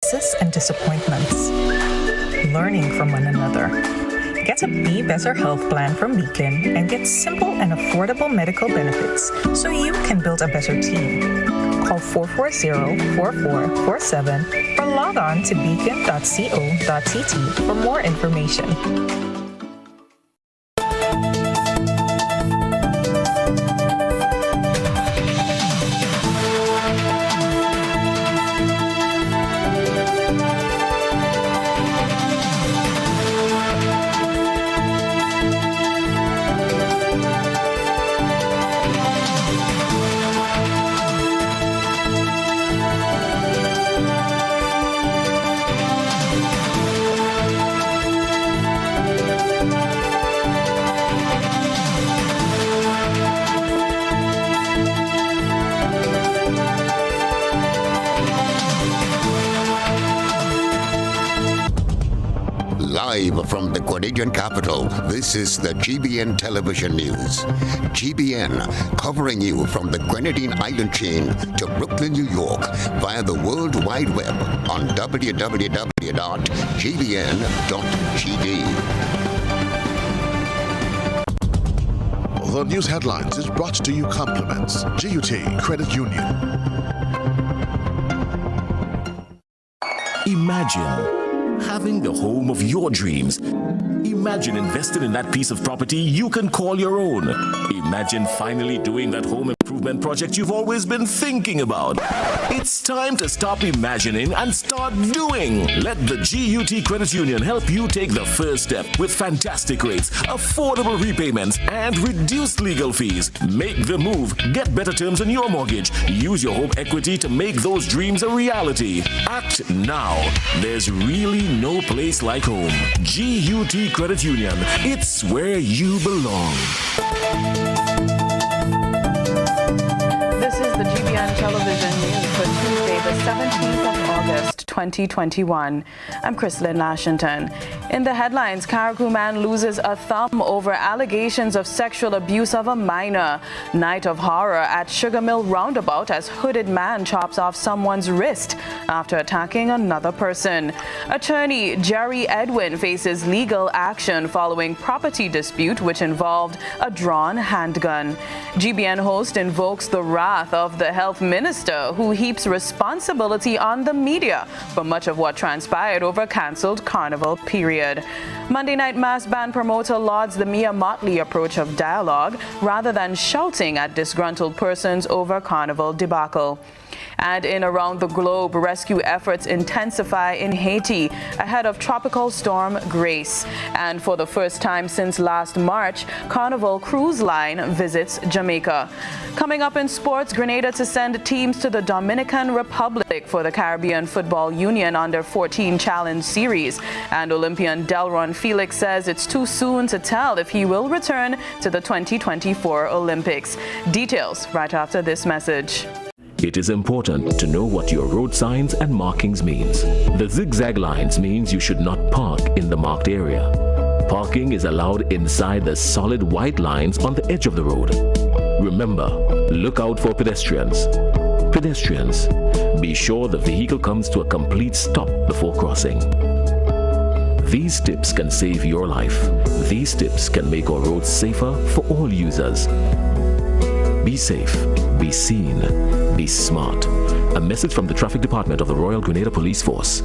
successes and disappointments. Learning from one another. Get a Be Better health plan from Beacon and get simple and affordable medical benefits so you can build a better team. Call 440-4447 or log on to beacon.co.tt for more information. Live from the Grenadian capital, this is the GBN television news. GBN, covering you from the Grenadine Island chain to Brooklyn, New York, via the World Wide Web on www.gbn.gd. The news headlines is brought to you compliments GUT Credit Union. Imagine having the home of your dreams. Imagine investing in that piece of property you can call your own. Imagine finally doing that home improvement project you've always been thinking about. It's time to stop imagining and start doing. Let the GUT Credit Union help you take the first step with fantastic rates, affordable repayments, and reduced legal fees. Make the move. Get better terms on your mortgage. Use your home equity to make those dreams a reality. Act now. There's really no place like home. GUT Credit Union. It's where you belong. This is the GBN television news for Tuesday, the 17th of August, 2021. I'm Chrislyn Lashington. In the headlines, Carriacou man loses a thumb over allegations of sexual abuse of a minor. Night of horror at Sugar Mill Roundabout as hooded man chops off someone's wrist after attacking another person. Attorney Jerry Edwin faces legal action following property dispute which involved a drawn handgun. GBN host invokes the wrath of the health minister who heaps responsibility on the media for much of what transpired over cancelled carnival period. Monday night mass band promoter lauds the Mia Motley approach of dialogue rather than shouting at disgruntled persons over carnival debacle. And in around the globe, rescue efforts intensify in Haiti ahead of Tropical Storm Grace. And for the first time since last March, Carnival Cruise Line visits Jamaica. Coming up in sports, Grenada to send teams to the Dominican Republic for the Caribbean Football Union Under 14 Challenge Series. And Olympian Delron Felix says it's too soon to tell if he will return to the 2024 Olympics. Details right after this message. It is important to know what your road signs and markings means. The zigzag lines means you should not park in the marked area. Parking is allowed inside the solid white lines on the edge of the road. Remember, look out for pedestrians. Pedestrians, be sure the vehicle comes to a complete stop before crossing. These tips can save your life. These tips can make our roads safer for all users. Be safe, be seen, be smart. A message from the Traffic Department of the Royal Grenada Police Force.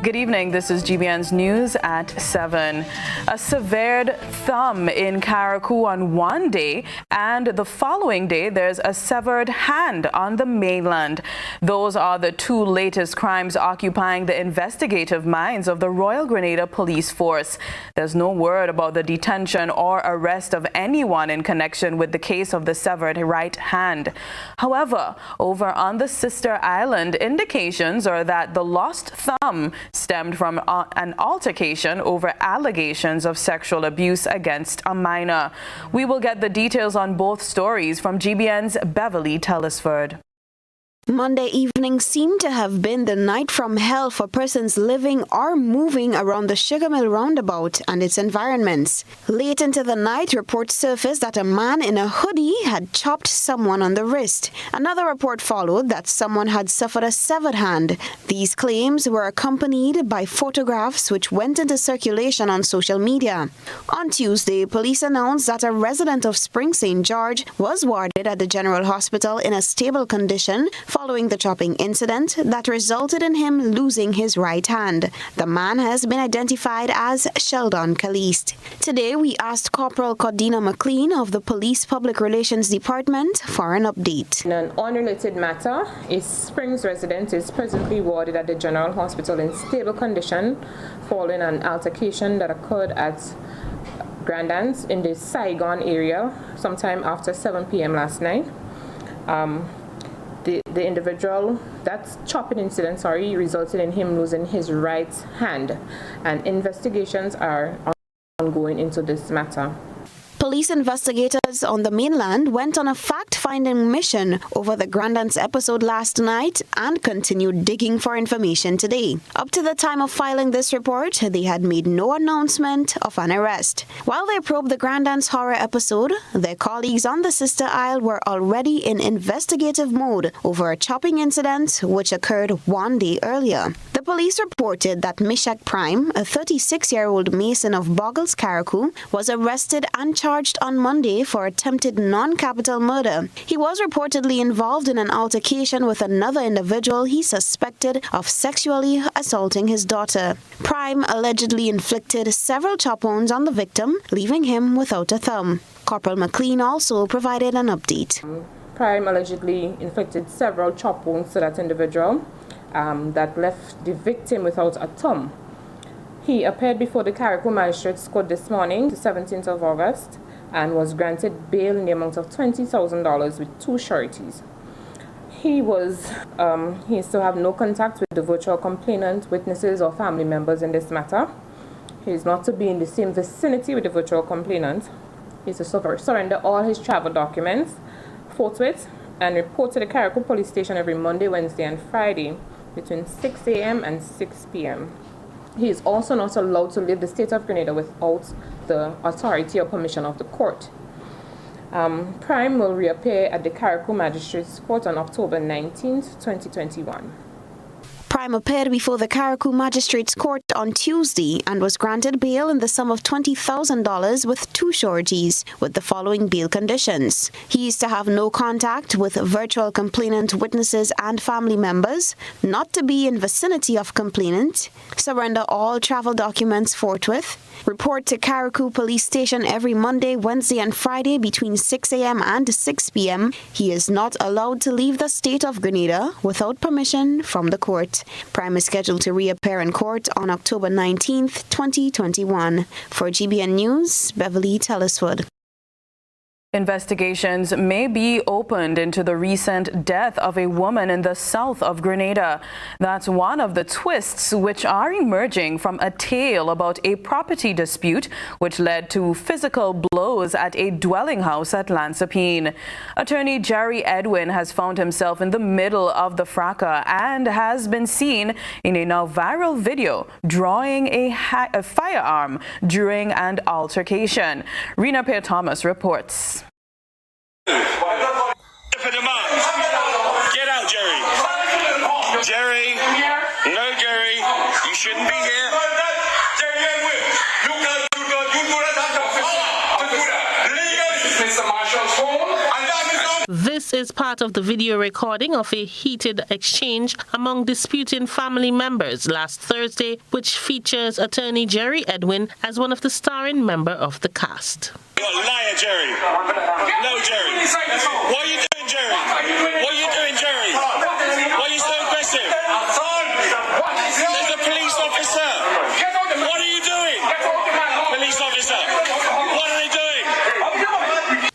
Good evening. This is GBN's news at 7. A severed thumb in Carriacou on one day, and the following day there's a severed hand on the mainland. Those are the two latest crimes occupying the investigative minds of the Royal Grenada Police Force. There's no word about the detention or arrest of anyone in connection with the case of the severed right hand. However, over on the sister island, indications are that the lost thumb stemmed from an altercation over allegations of sexual abuse against a minor. We will get the details on both stories from GBN's Beverly Tellisford. Monday evening seemed to have been the night from hell for persons living or moving around the Sugar Mill roundabout and its environments. Late into the night, reports surfaced that a man in a hoodie had chopped someone on the wrist. Another report followed that someone had suffered a severed hand. These claims were accompanied by photographs which went into circulation on social media. On Tuesday, police announced that a resident of Spring St. George was warded at the General Hospital in a stable condition following the chopping incident that resulted in him losing his right hand. The man has been identified as Sheldon Caliste. Today, we asked Corporal Cordina McLean of the Police Public Relations Department for an update. In an unrelated matter, a Springs resident is presently warded at the General Hospital in stable condition following an altercation that occurred at Grandans in the Saigon area sometime after 7 p.m. last night. The individual, that chopping incident, resulted in him losing his right hand, and investigations are ongoing into this matter. Police investigators on the mainland went on a fact-finding mission over the Grandans episode last night and continued digging for information today. Up to the time of filing this report, they had made no announcement of an arrest. While they probed the Grandans horror episode, their colleagues on the Sister Isle were already in investigative mode over a chopping incident which occurred 1 day earlier. The police reported that Mishak Prime, a 36-year-old mason of Boggles, Carriacou, was arrested and charged on Monday for attempted non-capital murder. He was reportedly involved in an altercation with another individual he suspected of sexually assaulting his daughter. Prime allegedly inflicted several chop wounds on the victim, leaving him without a thumb. Corporal McLean also provided an update. Prime allegedly inflicted several chop wounds to that individual that left the victim without a thumb. He appeared before the Carriacou Magistrates Court this morning, the 17th of August, and was granted bail in the amount of $20,000 with 2 sureties. He is to have no contact with the virtual complainant, witnesses, or family members in this matter. He is not to be in the same vicinity with the virtual complainant. He is to surrender all his travel documents forthwith and report to the Carriacou Police Station every Monday, Wednesday, and Friday between 6 a.m. and 6 p.m. He is also not allowed to leave the state of Grenada without the authority or permission of the court. Prime will reappear at the Carriacou Magistrates Court on October 19th, 2021. Prime appeared before the Carriacou Magistrates Court on Tuesday and was granted bail in the sum of $20,000 with 2 sureties, with the following bail conditions. He is to have no contact with virtual complainant, witnesses, and family members, not to be in vicinity of complainant, surrender all travel documents forthwith, report to Carriacou Police Station every Monday, Wednesday, and Friday between 6 a.m. and 6 p.m. He is not allowed to leave the state of Grenada without permission from the court. Prime is scheduled to reappear in court on October 19th, 2021. For GBN News, Beverly Telliswood. Investigations may be opened into the recent death of a woman in the south of Grenada. That's one of the twists which are emerging from a tale about a property dispute which led to physical blows at a dwelling house at Lansapine. Attorney Jerry Edwin has found himself in the middle of the fracas and has been seen in a now viral video drawing a firearm during an altercation. Rena Pear Thomas reports. Get out, Jerry. Jerry. No, Jerry. You shouldn't be here. This is part of the video recording of a heated exchange among disputing family members last Thursday, which features attorney Jerry Edwin as one of the starring members of the cast. You're a liar, Jerry. No, Jerry. What are you doing, Jerry? What are you doing, Jerry? Why are you so aggressive? There's a police officer. What are you doing? Police officer. What are they doing?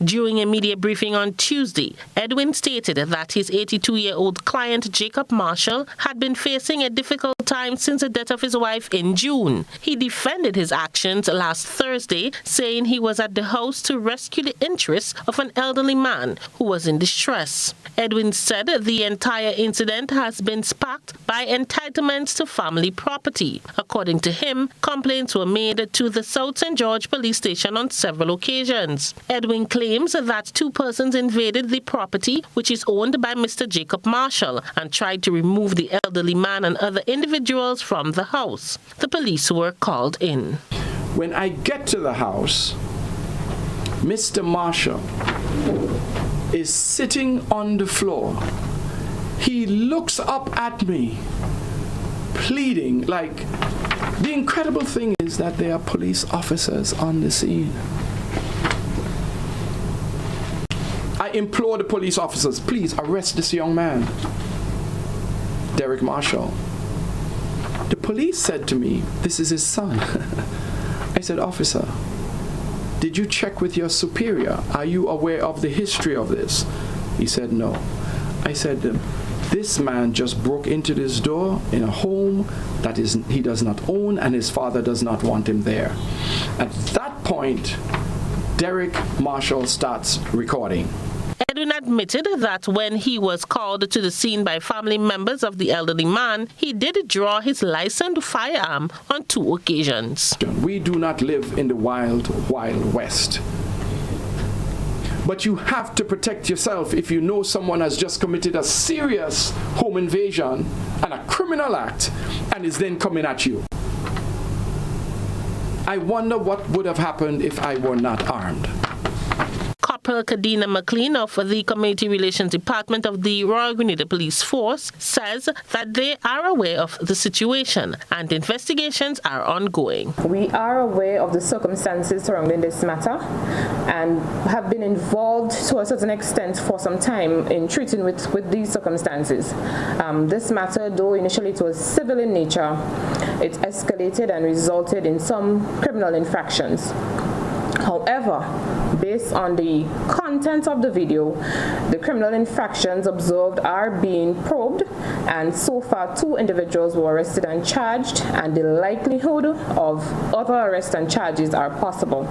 During a media briefing on Tuesday, Edwin stated that his 82-year-old client, Jacob Marshall, had been facing a difficult time since the death of his wife in June. He defended his actions last Thursday, saying he was at the house to rescue the interests of an elderly man who was in distress. Edwin said the entire incident has been sparked by entitlements to family property. According to him, complaints were made to the South St. George police station on several occasions. Edwin claims that two persons invaded the property, which is owned by Mr. Jacob Marshall, and tried to remove the elderly man and other individuals from the house. The police were called in. When I get to the house, Mr. Marshall is sitting on the floor. He looks up at me, pleading. Like, the incredible thing is that there are police officers on the scene. I implore the police officers, please arrest this young man, Derek Marshall. The police said to me, this is his son. I said, officer, did you check with your superior? Are you aware of the history of this? He said, no. I said, this man just broke into this door in a home that he does not own, and his father does not want him there. At that point, Derek Marshall starts recording. Edwin admitted that when he was called to the scene by family members of the elderly man, he did draw his licensed firearm on 2 occasions. We do not live in the wild, wild west. But you have to protect yourself if you know someone has just committed a serious home invasion and a criminal act and is then coming at you. I wonder what would have happened if I were not armed. Corporal Kadina McLean of the Community Relations Department of the Royal Grenada Police Force says that they are aware of the situation and investigations are ongoing. We are aware of the circumstances surrounding this matter and have been involved to a certain extent for some time in treating with these circumstances. This matter, though initially it was civil in nature, it escalated and resulted in some criminal infractions. However, based on the content of the video, the criminal infractions observed are being probed, and so far 2 individuals were arrested and charged, and the likelihood of other arrests and charges are possible.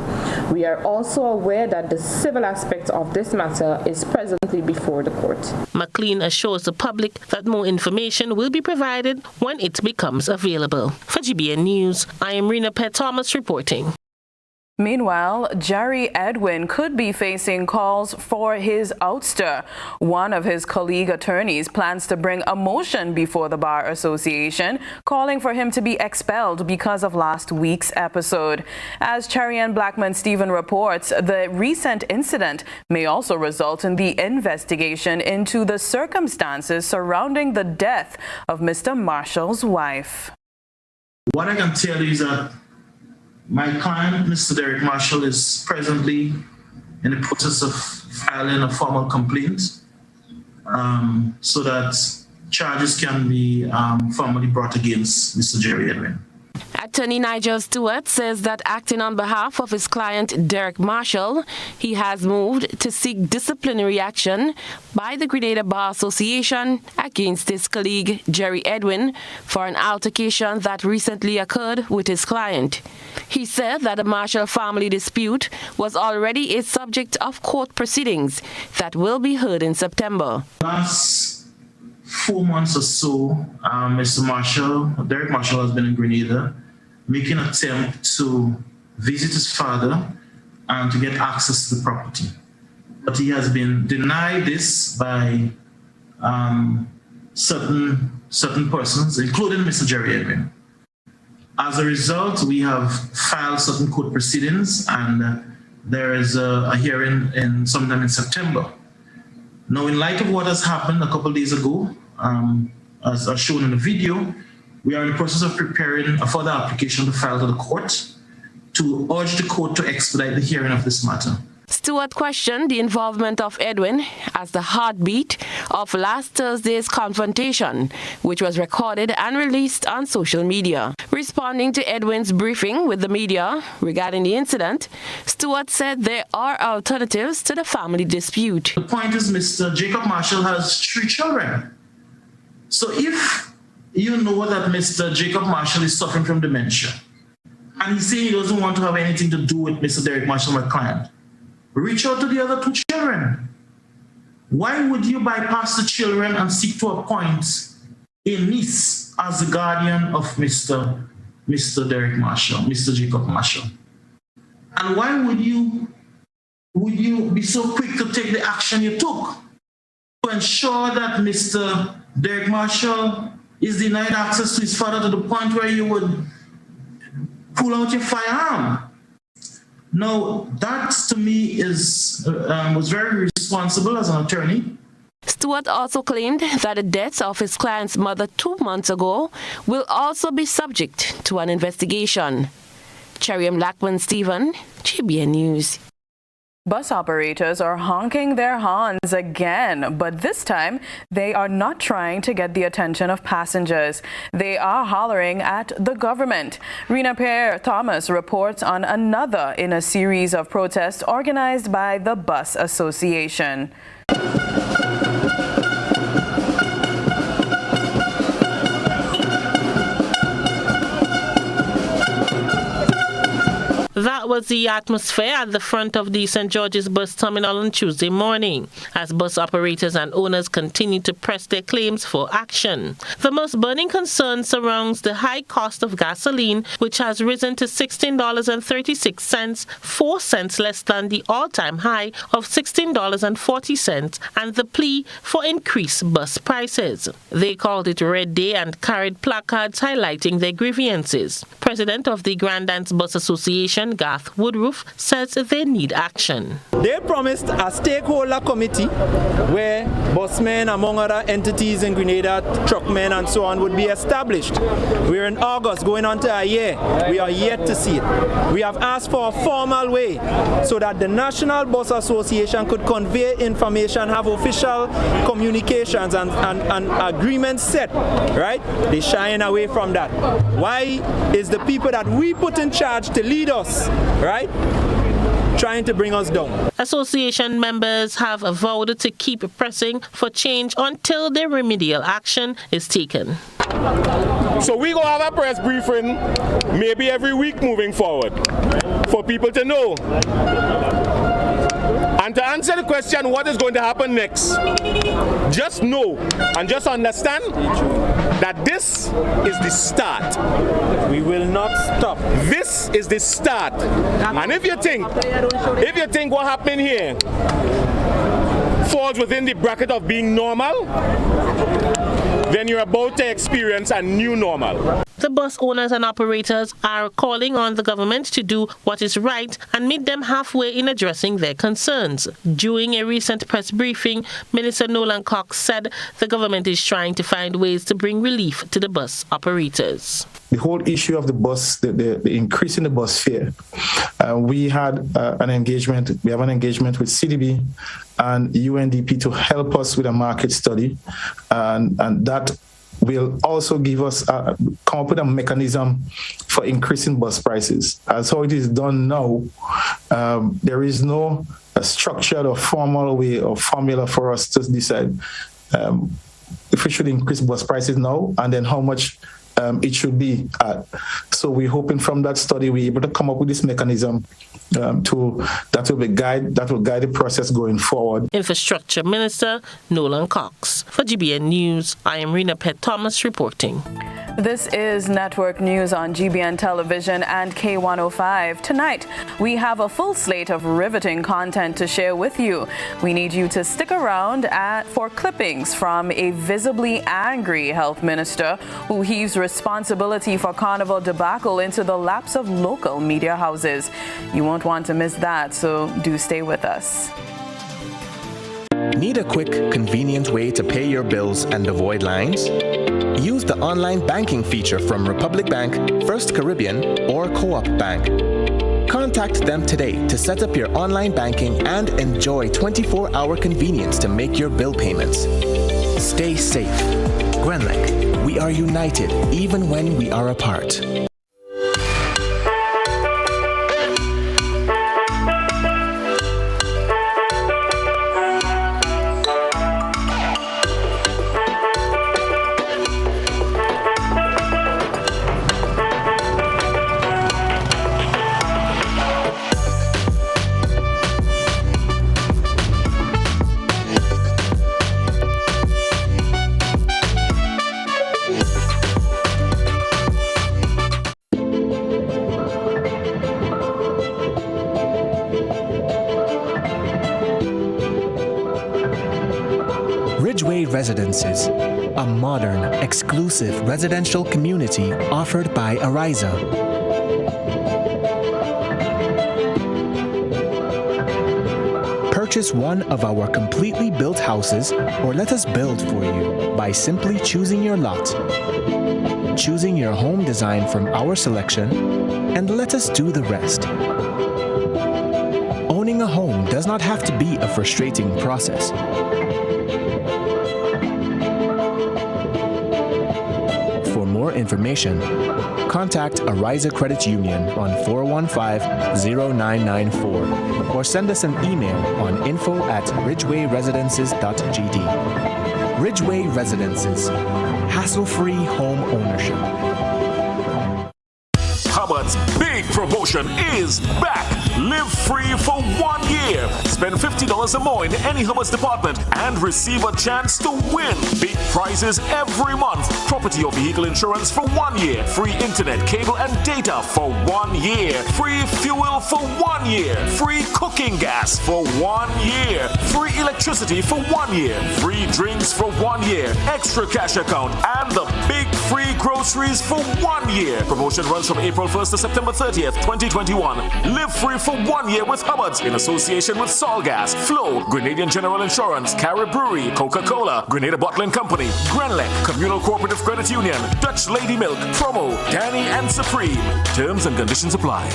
We are also aware that the civil aspect of this matter is presently before the court. McLean assures the public that more information will be provided when it becomes available. For GBN News, I am Rena Pett Thomas reporting. Meanwhile, Jerry Edwin could be facing calls for his ouster. One of his colleague attorneys plans to bring a motion before the Bar Association, calling for him to be expelled because of last week's episode. As Cherry and Blackman Stephen reports, the recent incident may also result in the investigation into the circumstances surrounding the death of Mr. Marshall's wife. What I can tell you is that my client, Mr. Derek Marshall, is presently in the process of filing a formal complaint so that charges can be formally brought against Mr. Jerry Edwin. Attorney Nigel Stewart says that acting on behalf of his client Derek Marshall, he has moved to seek disciplinary action by the Grenada Bar Association against his colleague Jerry Edwin for an altercation that recently occurred with his client. He said that the Marshall family dispute was already a subject of court proceedings that will be heard in September. Last 4 months or so, Derek Marshall has been in Grenada, making an attempt to visit his father and to get access to the property. But he has been denied this by certain persons, including Mr. Jerry Edwin. As a result, we have filed certain court proceedings, and there is a hearing sometime in September. Now, in light of what has happened a couple of days ago, as shown in the video, we are in the process of preparing a further application to file to the court to urge the court to expedite the hearing of this matter. Stewart questioned the involvement of Edwin as the heartbeat of last Thursday's confrontation, which was recorded and released on social media. Responding to Edwin's briefing with the media regarding the incident, Stewart said there are alternatives to the family dispute. The point is Mr. Jacob Marshall has 3 children. So if you know that Mr. Jacob Marshall is suffering from dementia, and he's saying he doesn't want to have anything to do with Mr. Derek Marshall, my client, reach out to the other 2 children. Why would you bypass the children and seek to appoint a niece as the guardian of Mr. Derek Marshall, Mr. Jacob Marshall? And why would you be so quick to take the action you took to ensure that Mr. Derek Marshall is denied access to his father to the point where you would pull out your firearm? Now, that to me was very responsible as an attorney. Stewart also claimed that the death of his client's mother 2 months ago will also be subject to an investigation. Cheriam Lackman-Stephen, GBN News. Bus operators are honking their horns again, but this time they are not trying to get the attention of passengers. They are hollering at the government. Rena Pear Thomas reports on another in a series of protests organized by the Bus Association. That was the atmosphere at the front of the St. George's bus terminal on Tuesday morning, as bus operators and owners continue to press their claims for action. The most burning concern surrounds the high cost of gasoline, which has risen to $16.36, 4 cents less than the all-time high of $16.40, and the plea for increased bus prices. They called it Red Day and carried placards highlighting their grievances. President of the Grand Dance Bus Association, Garth Woodruff, says they need action. They promised a stakeholder committee where busmen, among other entities in Grenada, truckmen and so on, would be established. We're in August, going on to a year. We are yet to see it. We have asked for a formal way so that the National Bus Association could convey information, have official communications and agreements set, right? They shying away from that. Why is the people that we put in charge to lead us, right, trying to bring us down? Association members have vowed to keep pressing for change until the remedial action is taken. So we're going to have a press briefing maybe every week moving forward for people to know. And to answer the question, what is going to happen next? Just know and just understand that this is the start. We will not stop. This is the start. And if you think what happened here falls within the bracket of being normal, then you're about to experience a new normal. The bus owners and operators are calling on the government to do what is right and meet them halfway in addressing their concerns. During a recent press briefing, Minister Nolan Cox said the government is trying to find ways to bring relief to the bus operators. The whole issue of the bus, the increase in the bus fare, we had an engagement. We have an engagement with CDB and UNDP to help us with a market study, and that will also give us come up with a mechanism for increasing bus prices. As how it is done now, there is no structured or formal way or formula for us to decide if we should increase bus prices now and then how much it should be at. So we're hoping from that study we're able to come up with this mechanism that will guide the process going forward. Infrastructure Minister Nolan Cox. For GBN News, I am Rena Pett Thomas reporting. This is Network News on GBN Television and K105. Tonight, we have a full slate of riveting content to share with you. We need you to stick around for clippings from a visibly angry health minister who heaves responsibility for carnival debacle into the laps of local media houses. You won't want to miss that, so do stay with us. Need a quick, convenient way to pay your bills and avoid lines? Use the online banking feature from Republic Bank, First Caribbean, or Co-op Bank. Contact them today to set up your online banking and enjoy 24-hour convenience to make your bill payments. Stay safe. Grenlec, we are united even when we are apart. Residences, a modern, exclusive residential community offered by Ariza. Purchase one of our completely built houses or let us build for you by simply choosing your lot, choosing your home design from our selection, and let us do the rest. Owning a home does not have to be a frustrating process. Information, contact Ariza Credit Union on 415-0994 or send us an email on info@ridgewayresidences.gd. Ridgeway Residences, hassle-free home ownership. Hubbard's big promotion is back. Live free for 1 year. Spend $50 or more in any Hubbard's department and receive a chance to win big prizes every month. Property or vehicle insurance for 1 year. Free internet, cable, and data for 1 year. Free fuel for 1 year. Free cooking gas for 1 year. Free electricity for 1 year. Free drinks for 1 year. Extra cash account and the big free groceries for 1 year. Promotion runs from April 1st to September 30th, 2021. Live free for 1 year with Hubbard's in association with Solgas, Flow, Grenadian General Insurance, Carib Brewery, Coca-Cola, Grenada Bottling Company, Grenlec, Communal Cooperative Credit Union, Dutch Lady Milk, Promo, Danny and Supreme. Terms and conditions apply.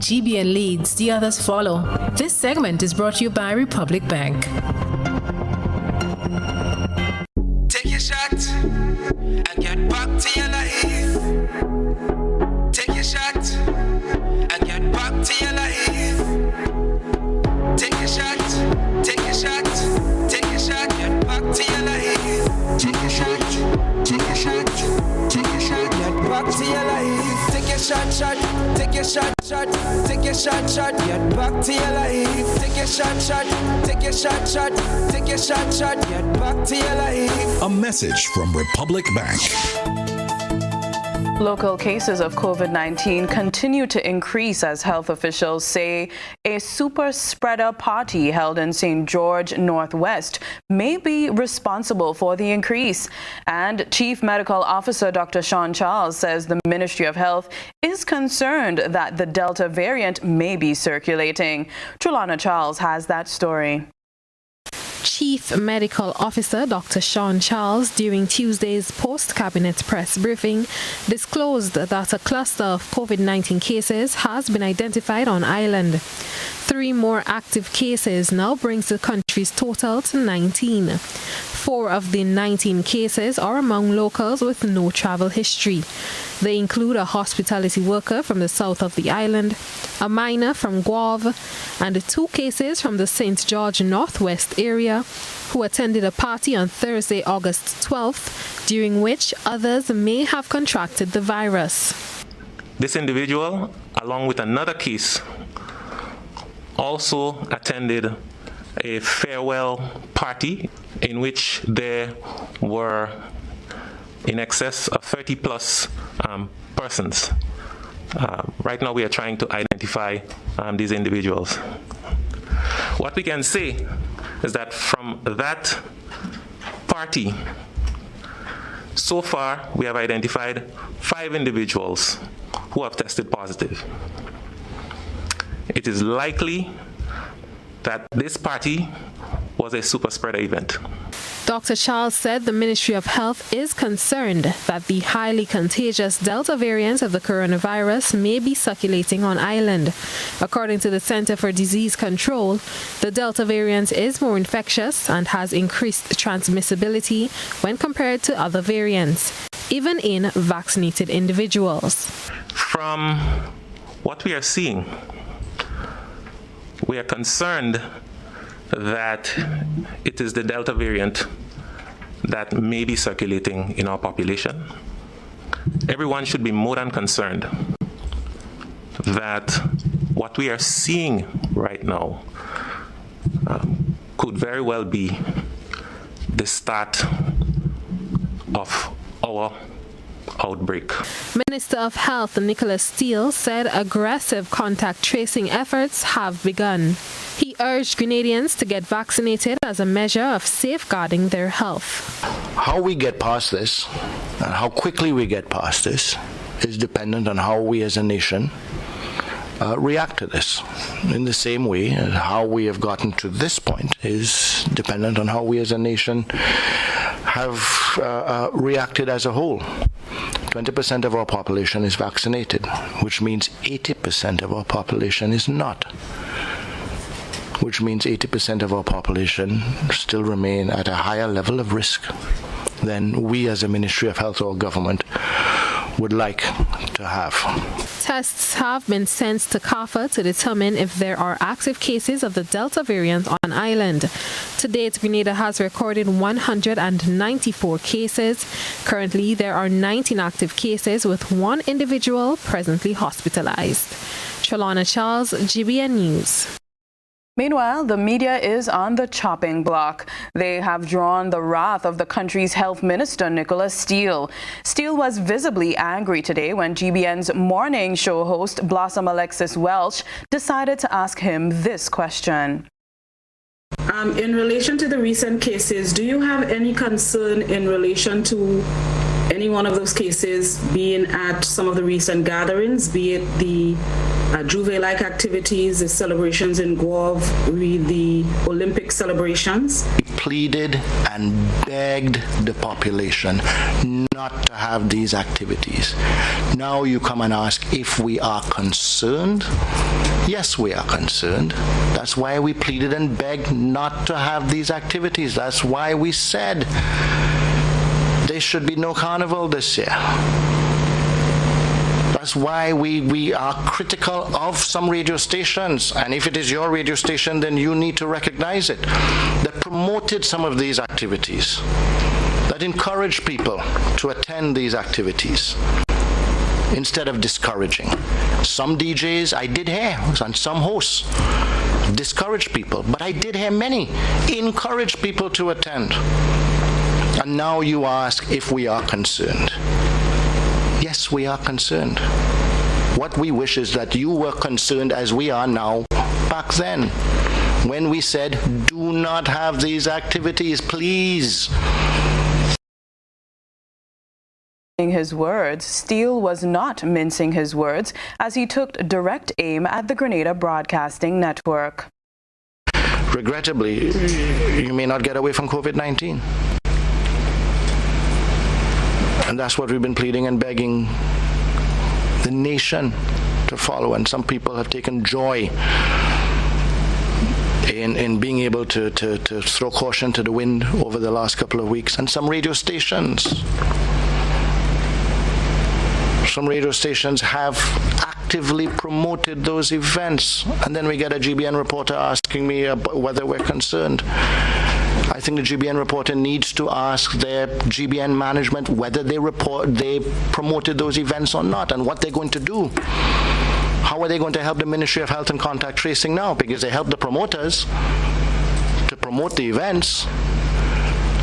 GBN leads, the others follow. This segment is brought to you by Republic Bank. Take your shot and get back to your life. Take your shot and get back to your life. Take your shot, take your shot, take your shot, get back to your life. Take your shot, take your shot, take your shot, get back to your life. Take your shot, take your shot, take your shot, get back to your life. Take your shot, take your shot, take your shot, get back to your life. A message from Republic Bank. Local cases of COVID-19 continue to increase as health officials say a super spreader party held in St. George Northwest may be responsible for the increase. And Chief Medical Officer Dr. Sean Charles says the Ministry of Health is concerned that the Delta variant may be circulating. Trulana Charles has that story. Chief Medical Officer Dr. Sean Charles, during Tuesday's post-cabinet press briefing, disclosed that a cluster of COVID-19 cases has been identified on island. 3 more active cases now brings the country's total to 19. 4 of the 19 cases are among locals with no travel history. They include a hospitality worker from the south of the island, a miner from Guave, and 2 cases from the St. George Northwest area who attended a party on Thursday, August 12th, during which others may have contracted the virus. This individual, along with another case, also attended a farewell party in which there were in excess of 30 plus persons. Right now we are trying to identify these individuals. What we can say is that from that party, so far we have identified 5 individuals who have tested positive. It is likely that this party was a super spreader event. Dr. Charles said the Ministry of Health is concerned that the highly contagious Delta variant of the coronavirus may be circulating on island. According to the Center for Disease Control, the Delta variant is more infectious and has increased transmissibility when compared to other variants, even in vaccinated individuals. From what we are seeing, we are concerned that it is the Delta variant that may be circulating in our population. Everyone should be more than concerned that what we are seeing right now could very well be the start of our outbreak. Minister of Health Nicholas Steele said aggressive contact tracing efforts have begun. He urged Grenadians to get vaccinated as a measure of safeguarding their health. How we get past this and how quickly we get past this is dependent on how we as a nation react to this. In the same way, how we have gotten to this point is dependent on how we as a nation have reacted as a whole. 20% of our population is vaccinated, which means 80% of our population is not, which means 80% of our population still remain at a higher level of risk than we as a Ministry of Health or government would like to have. Tests have been sent to CAFA to determine if there are active cases of the Delta variant on island. To date, Grenada has recorded 194 cases. Currently, there are 19 active cases with one individual presently hospitalized. Chalana Charles, GBN News. Meanwhile, the media is on the chopping block. They have drawn the wrath of the country's health minister, Nicholas Steele. Steele was visibly angry today when GBN's morning show host, Blossom Alexis Welch, decided to ask him this question. In relation to the recent cases, do you have any concern in relation to any one of those cases being at some of the recent gatherings, be it the Juve-like activities, the celebrations in Guav, the Olympic celebrations? We pleaded and begged the population not to have these activities. Now you come and ask if we are concerned. Yes, we are concerned. That's why we pleaded and begged not to have these activities. That's why we said there should be no carnival this year. That's why we are critical of some radio stations, and if it is your radio station, then you need to recognize it, that promoted some of these activities, that encouraged people to attend these activities instead of discouraging. Some DJs I did hear, and some hosts discouraged people, but I did hear many encourage people to attend. And now you ask if we are concerned. Yes, we are concerned. What we wish is that you were concerned as we are now back then, when we said, do not have these activities, please. His words, Steele was not mincing his words as he took direct aim at the Grenada Broadcasting Network. Regrettably, you may not get away from COVID-19. And that's what we've been pleading and begging the nation to follow. And some people have taken joy in being able to throw caution to the wind over the last couple of weeks. And some radio stations have actively promoted those events. And then we get a GBN reporter asking me about whether we're concerned. I think the GBN reporter needs to ask their GBN management whether they promoted those events or not, and what they're going to do. How are they going to help the Ministry of Health and Contact Tracing now? Because they help the promoters to promote the events.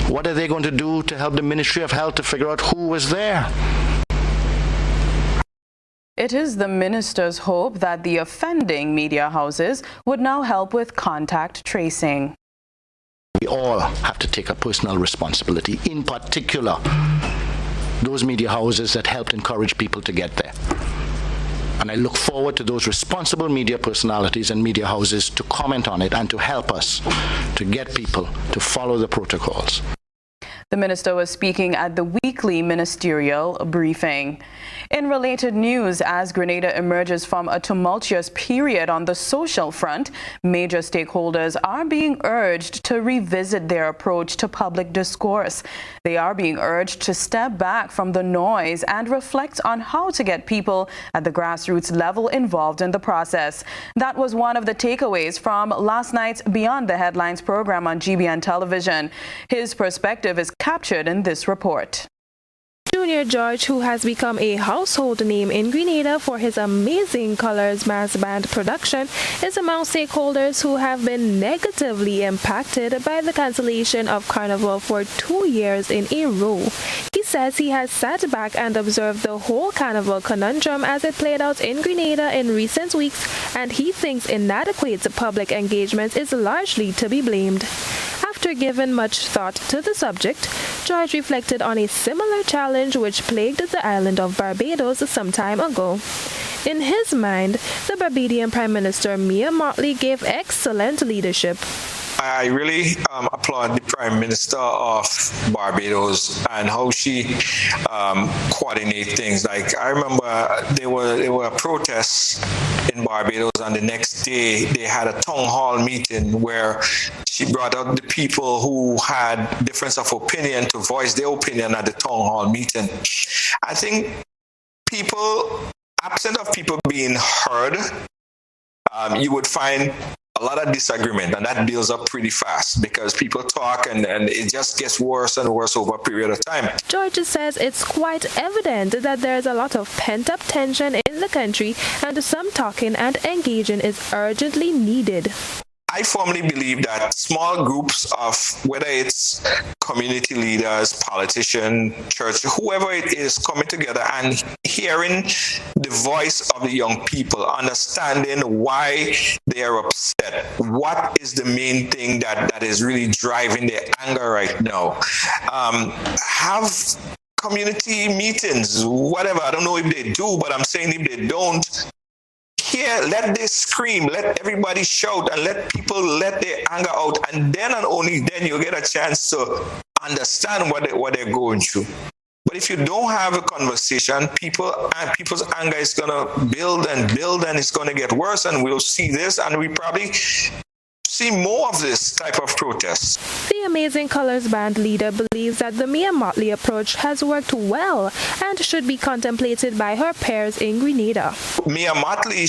What are they going to do to help the Ministry of Health to figure out who was there? It is the minister's hope that the offending media houses would now help with contact tracing. We all have to take a personal responsibility, in particular those media houses that helped encourage people to get there. And I look forward to those responsible media personalities and media houses to comment on it and to help us to get people to follow the protocols. The minister was speaking at the weekly ministerial briefing. In related news, as Grenada emerges from a tumultuous period on the social front, major stakeholders are being urged to revisit their approach to public discourse. They are being urged to step back from the noise and reflect on how to get people at the grassroots level involved in the process. That was one of the takeaways from last night's Beyond the Headlines program on GBN television. His perspective is captured in this report. Junior George, who has become a household name in Grenada for his amazing Colors Mass Band production, is among stakeholders who have been negatively impacted by the cancellation of Carnival for 2 years in a row. He says he has sat back and observed the whole Carnival conundrum as it played out in Grenada in recent weeks, and he thinks inadequate public engagement is largely to be blamed. After giving much thought to the subject, George reflected on a similar challenge which plagued the island of Barbados some time ago. In his mind, the Barbadian Prime Minister Mia Mottley gave excellent leadership. I really applaud the Prime Minister of Barbados and how she coordinates things. Like, I remember there were protests in Barbados, and the next day they had a town hall meeting where she brought out the people who had difference of opinion to voice their opinion at the town hall meeting. I think absent of people being heard, you would find a lot of disagreement, and that builds up pretty fast because people talk and it just gets worse and worse over a period of time. George says it's quite evident that there's a lot of pent-up tension in the country and some talking and engaging is urgently needed. I firmly believe that small groups of, whether it's community leaders, politicians, church, whoever it is, coming together and hearing the voice of the young people, understanding why they are upset, what is the main thing that is really driving their anger right now. Have community meetings, whatever. I don't know if they do, but I'm saying if they don't, let this scream, let everybody shout, and let people let their anger out, and then and only then you'll get a chance to understand what they're going through. But if you don't have a conversation, people's anger is going to build and build, and it's going to get worse, and we'll see this, and we probably see more of this type of protests. The Amazing Colors Band leader believes that the Mia Mottley approach has worked well and should be contemplated by her peers in Grenada. Mia Mottley,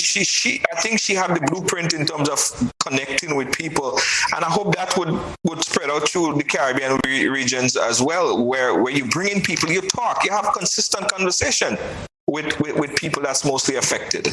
I think she had the blueprint in terms of connecting with people, and I hope that would spread out through the Caribbean regions as well, where you bring in people, you talk, you have consistent conversation with people that's mostly affected.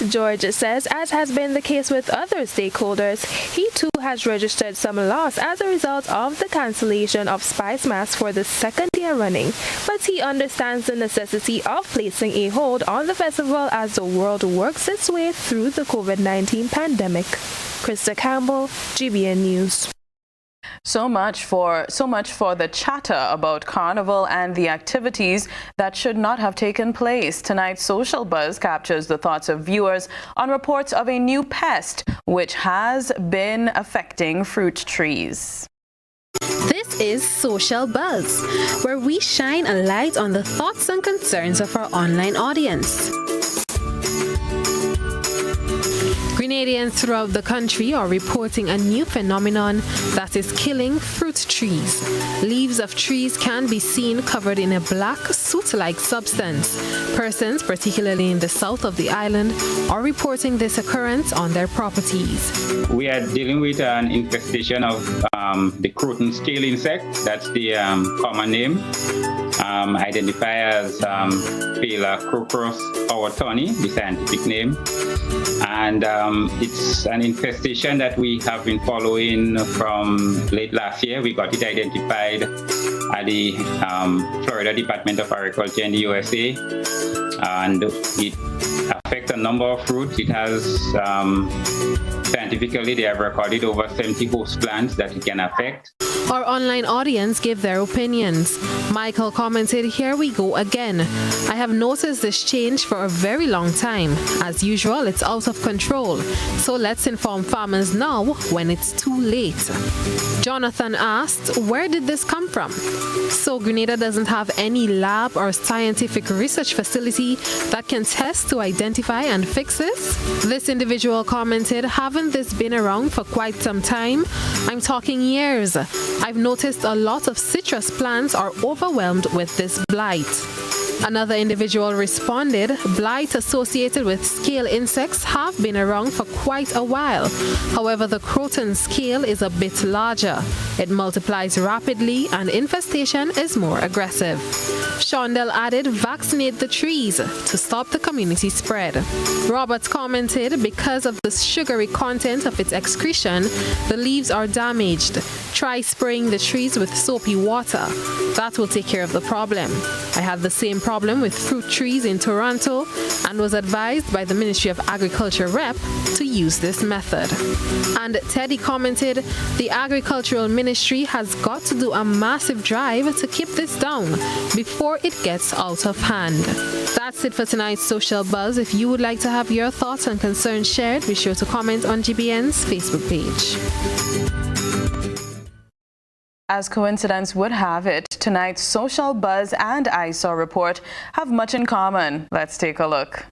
George says, as has been the case with other stakeholders, he too has registered some loss as a result of the cancellation of Spice Mass for the second year running, but he understands the necessity of placing a hold on the festival as the world works its way through the COVID-19 pandemic. Krista Campbell, GBN News. So much for the chatter about Carnival and the activities that should not have taken place. Tonight's Social Buzz captures the thoughts of viewers on reports of a new pest which has been affecting fruit trees. This is Social Buzz, where we shine a light on the thoughts and concerns of our online audience. Grenadians throughout the country are reporting a new phenomenon that is killing fruit trees. Leaves of trees can be seen covered in a black soot-like substance. Persons, particularly in the south of the island, are reporting this occurrence on their properties. We are dealing with an infestation of the croton scale insect. That's the common name. Identified as Phalacrocros howatoni, the scientific name. And it's an infestation that we have been following from late last year. We got it identified at the Florida Department of Agriculture in the USA. And it affects a number of fruits. It has, scientifically, they have recorded over 70 host plants that it can affect. Our online audience gave their opinions. Michael commented, "Here we go again. I have noticed this change for a very long time. As usual, it's out of control. So let's inform farmers now when it's too late." Jonathan asked, "Where did this come from?" So Grenada doesn't have any lab or scientific research facility that can test to identify and fix this? This individual commented, haven't this been around for quite some time? I'm talking years. I've noticed a lot of citrus plants are overwhelmed with this blight. Another individual responded, blight associated with scale insects have been around for quite a while. However, the croton scale is a bit larger. It multiplies rapidly and infestation is more aggressive. Shondell added, vaccinate the trees to stop the community spread. Roberts commented, because of the sugary content of its excretion, the leaves are damaged. Try spraying the trees with soapy water. That will take care of the problem. I had the same problem with fruit trees in Toronto and was advised by the Ministry of Agriculture rep to use this method. And Teddy commented, the Agricultural Ministry has got to do a massive drive to keep this down before it gets out of hand. That's it for tonight's Social Buzz. If you would like to have your thoughts and concerns shared, be sure to comment on GBN's Facebook page. As coincidence would have it, tonight's Social Buzz and ISAW report have much in common. Let's take a look.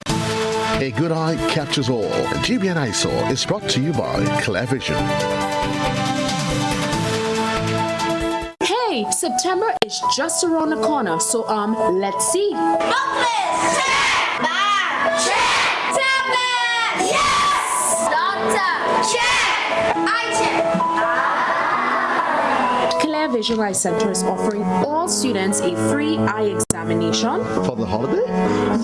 A good eye catches all. GBN ISAW is brought to you by Clear Vision. Hey, September is just around the corner, so let's see. Booklist, check! Bag, check! Tablet, yes! Doctor, check! I check! Clear Vision Eye Center is offering all students a free eye examination. For the holiday?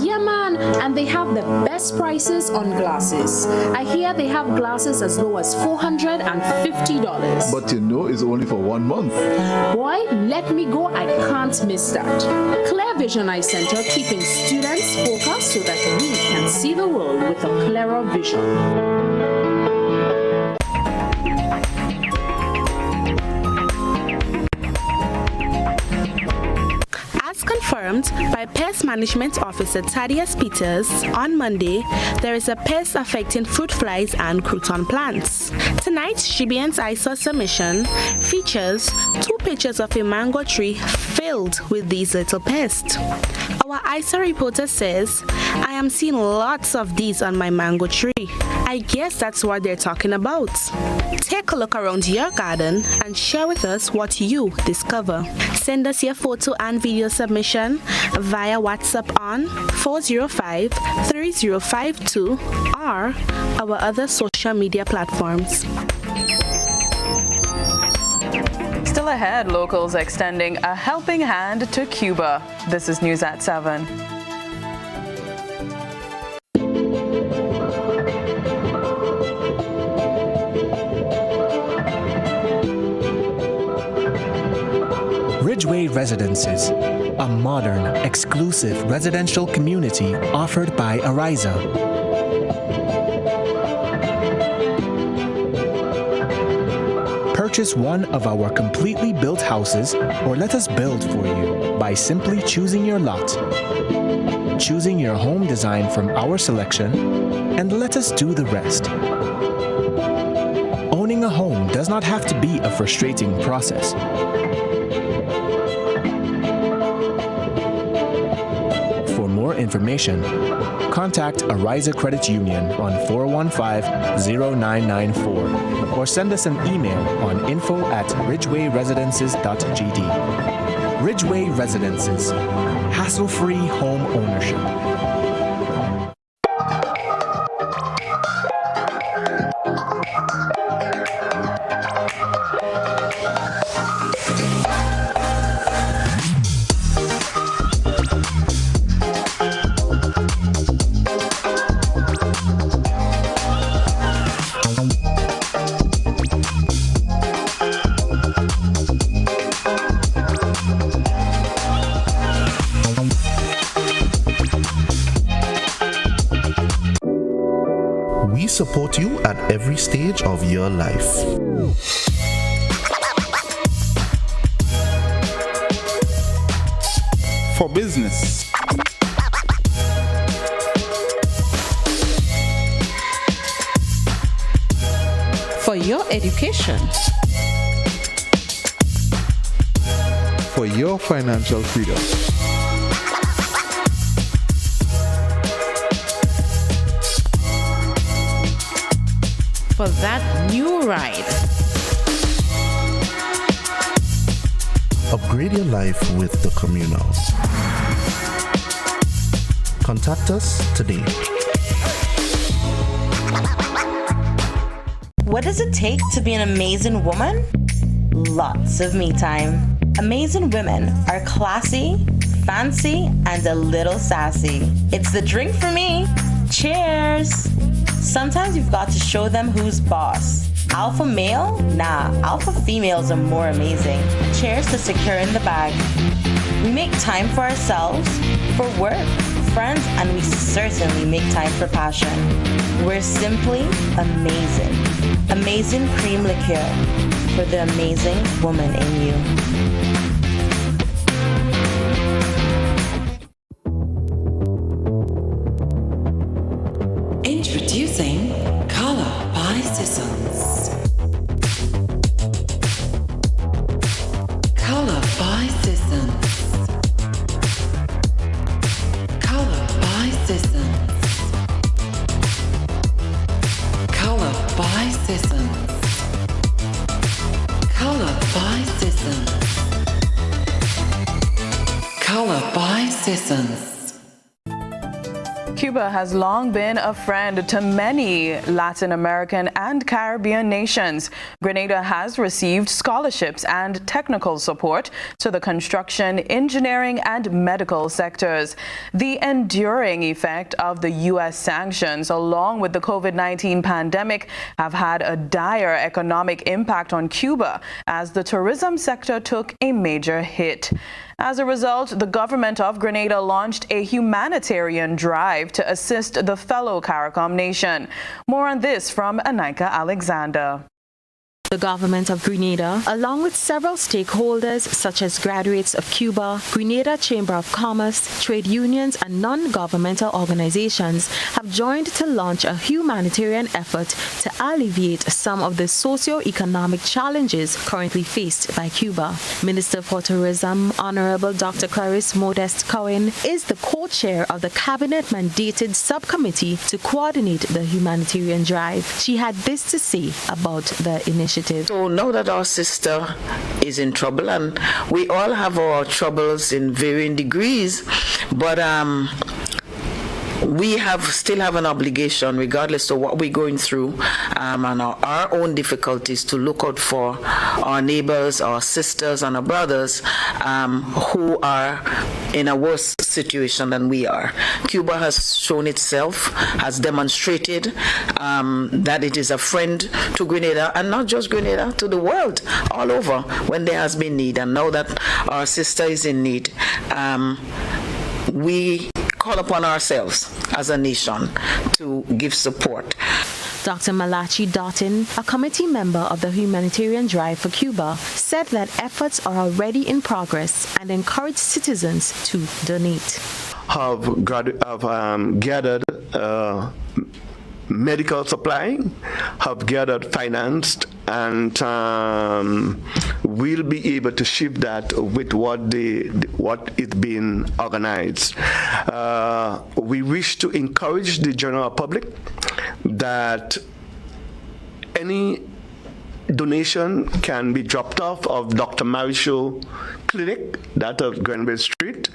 Yeah, man, and they have the best prices on glasses. I hear they have glasses as low as $450. But you know it's only for 1 month. Boy, let me go, I can't miss that. Clear Vision Eye Center, keeping students focused so that we can see the world with a clearer vision. Confirmed by Pest Management Officer Thaddeus Peters, on Monday, there is a pest affecting fruit flies and crouton plants. Tonight's GBN's ISAW submission features 2 pictures of a mango tree filled with these little pests. Our ISAW reporter says, I am seeing lots of these on my mango tree. I guess that's what they're talking about. Take a look around your garden and share with us what you discover. Send us your photo and video submission via WhatsApp on 405-3052 or our other social media platforms. Still ahead, locals extending a helping hand to Cuba. This is News at 7. Ridgeway Residences, a modern, exclusive residential community offered by Ariza. Purchase one of our completely built houses or let us build for you by simply choosing your lot, choosing your home design from our selection, and let us do the rest. Owning a home does not have to be a frustrating process. For more information, contact Ariza Credit Union on 415-0994 or send us an email on info@ridgewayresidences.gd. Ridgeway Residences, hassle-free home ownership. We support you at every stage of your life. For business, for your education, for your financial freedom. For that new ride. Upgrade your life with the Communal. Contact us today. What does it take to be an amazing woman? Lots of me time. Amazing women are classy, fancy, and a little sassy. It's the drink for me. Cheers! Sometimes you've got to show them who's boss. Alpha male? Nah, alpha females are more amazing. Cheers to securing the bag. We make time for ourselves, for work, friends, and we certainly make time for passion. We're simply amazing. Amazing cream liqueur for the amazing woman in you. Introducing Color by Seasons. Color by Seasons. Color by Seasons. Color by Seasons. Color by Seasons. Color by Seasons. Cuba has long been a friend to many Latin American and Caribbean nations. Grenada has received scholarships and technical support to the construction, engineering, and medical sectors. The enduring effect of the U.S. sanctions, along with the COVID-19 pandemic, have had a dire economic impact on Cuba as the tourism sector took a major hit. As a result, the government of Grenada launched a humanitarian drive to assist the fellow CARICOM nation. More on this from Anika Alexander. The government of Grenada, along with several stakeholders such as graduates of Cuba, Grenada Chamber of Commerce, trade unions, and non-governmental organizations, have joined to launch a humanitarian effort to alleviate some of the socio-economic challenges currently faced by Cuba. Minister for Tourism, Honorable Dr. Clarice Modest Cohen, is the co-chair of the cabinet-mandated subcommittee to coordinate the humanitarian drive. She had this to say about the initiative. So now that our sister is in trouble, and we all have our troubles in varying degrees, but we still have an obligation, regardless of what we're going through and our own difficulties, to look out for our neighbors, our sisters, and our brothers who are in a worse situation than we are. Cuba has shown itself, has demonstrated that it is a friend to Grenada, and not just Grenada, to the world, all over, when there has been need. And now that our sister is in need, we call upon ourselves as a nation to give support. Dr. Malachi Doughton, a committee member of the Humanitarian Drive for Cuba, said that efforts are already in progress and encouraged citizens to donate. Have gathered medical supply, have gathered financed, and will be able to shift that with what is being organized. We wish to encourage the general public that any donation can be dropped off of Dr. Marichaud Clinic, that of Grenville Street.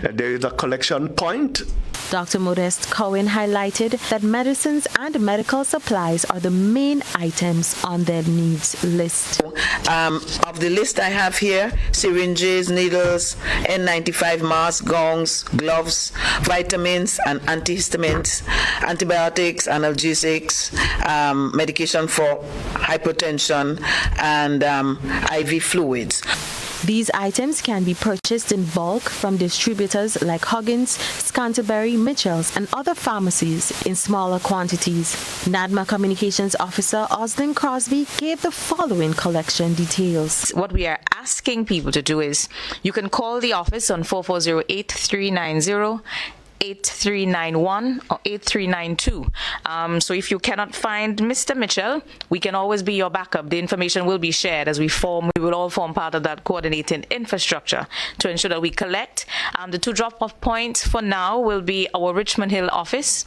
There is a collection point. Dr. Modest Cohen highlighted that medicines and medical supplies are the main items on their needs list. Of the list I have here, syringes, needles, N95 masks, gongs, gloves, vitamins and antihistamines, antibiotics, analgesics, medication for hypertension, and IV fluids. These items can be purchased in bulk from distributors like Huggins, Scanterbury, Mitchell's, and other pharmacies in smaller quantities. NADMA Communications Officer Oslin Crosby gave the following collection details. What we are asking people to do is, you can call the office on 4408-390. 8391 or 8392. So if you cannot find Mr. Mitchell, we can always be your backup. The information will be shared as we will all form part of that coordinating infrastructure to ensure that we collect. The two drop-off points for now will be our Richmond Hill office,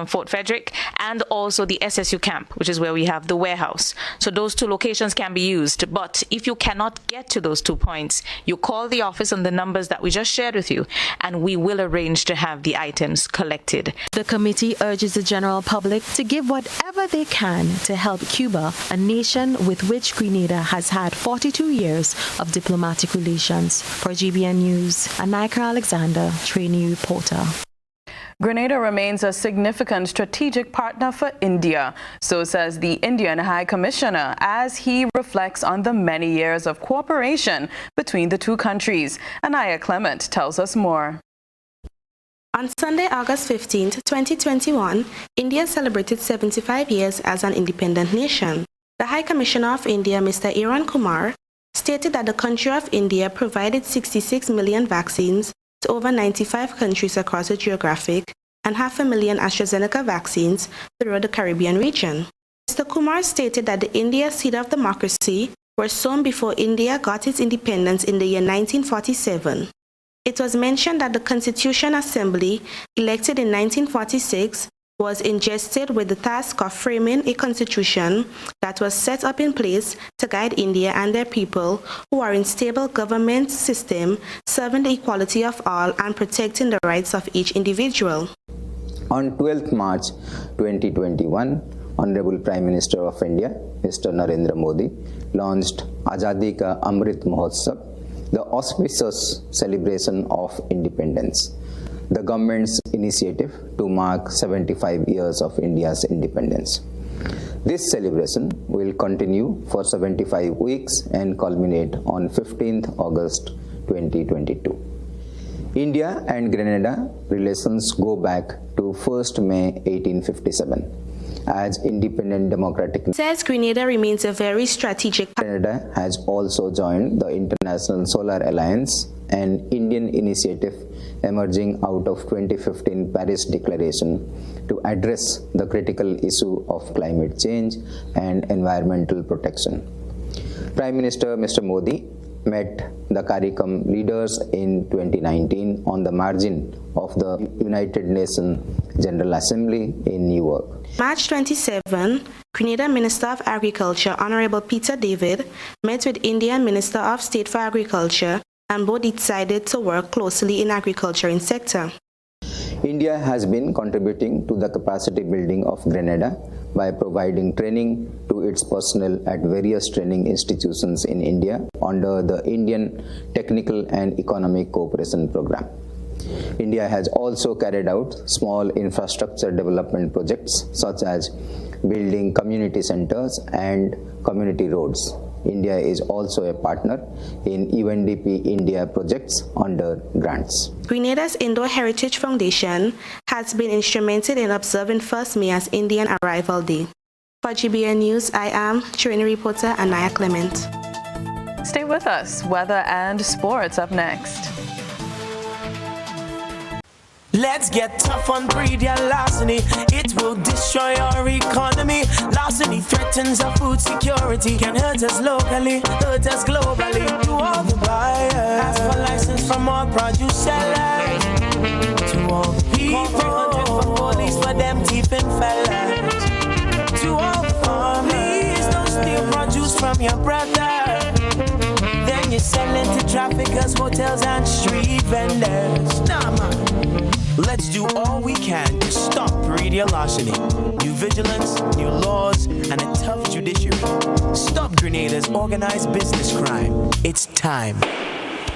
Fort Frederick, and also the SSU camp, which is where we have the warehouse. So those two locations can be used. But if you cannot get to those 2 points, you call the office on the numbers that we just shared with you, and we will arrange to have the items collected. The committee urges the general public to give whatever they can to help Cuba, a nation with which Grenada has had 42 years of diplomatic relations. For GBN News, Anika Alexander, trainee reporter. Grenada remains a significant strategic partner for India, so says the Indian High Commissioner, as he reflects on the many years of cooperation between the two countries. Anaya Clement tells us more. On Sunday, August 15, 2021, India celebrated 75 years as an independent nation. The High Commissioner of India, Mr. Aaron Kumar, stated that the country of India provided 66 million vaccines to over 95 countries across the geographic and 500,000 AstraZeneca vaccines throughout the Caribbean region. Mr. Kumar stated that the India seed of democracy were sown before India got its independence in the year 1947. It was mentioned that the Constitution Assembly, elected in 1946, was ingested with the task of framing a constitution that was set up in place to guide India and their people who are in stable government system, serving the equality of all and protecting the rights of each individual. On 12th March 2021, Honorable Prime Minister of India, Mr. Narendra Modi, launched Azadi Ka Amrit Mahotsav, the auspicious celebration of independence, the government's initiative to mark 75 years of India's independence. This celebration will continue for 75 weeks and culminate on 15th August 2022. India and Grenada relations go back to 1st May 1857. As independent democratic, says Grenada remains a very strategic. Grenada has also joined the International Solar Alliance, an Indian initiative emerging out of 2015 Paris Declaration to address the critical issue of climate change and environmental protection. Prime Minister Mr. Modi met the CARICOM leaders in 2019 on the margin of the United Nations General Assembly in New York. March 27, Grenada Minister of Agriculture, Honorable Peter David, met with Indian Minister of State for Agriculture, and both decided to work closely in agriculture sector. India has been contributing to the capacity building of Grenada by providing training to its personnel at various training institutions in India under the Indian Technical and Economic Cooperation Program. India has also carried out small infrastructure development projects such as building community centers and community roads. India is also a partner in UNDP India projects under grants. Grenada's Indo-Heritage Foundation has been instrumental in observing 1st May as Indian Arrival Day. For GBN News, I am trainee reporter Anaya Clement. Stay with us. Weather and sports up next. Let's get tough on breed your larceny. It will destroy our economy. Larceny threatens our food security. Can hurt us locally, hurt us globally. To all the buyers, ask for license from all produce sellers. To all people, 300 for police for them thieving fellas. To all farmers, please don't steal produce from your brother. Then you sell it to traffickers, hotels and street vendors. Nah, man. Let's do all we can to stop radio larceny. New vigilance, new laws, and a tough judiciary. Stop Grenada's organized business crime. It's time.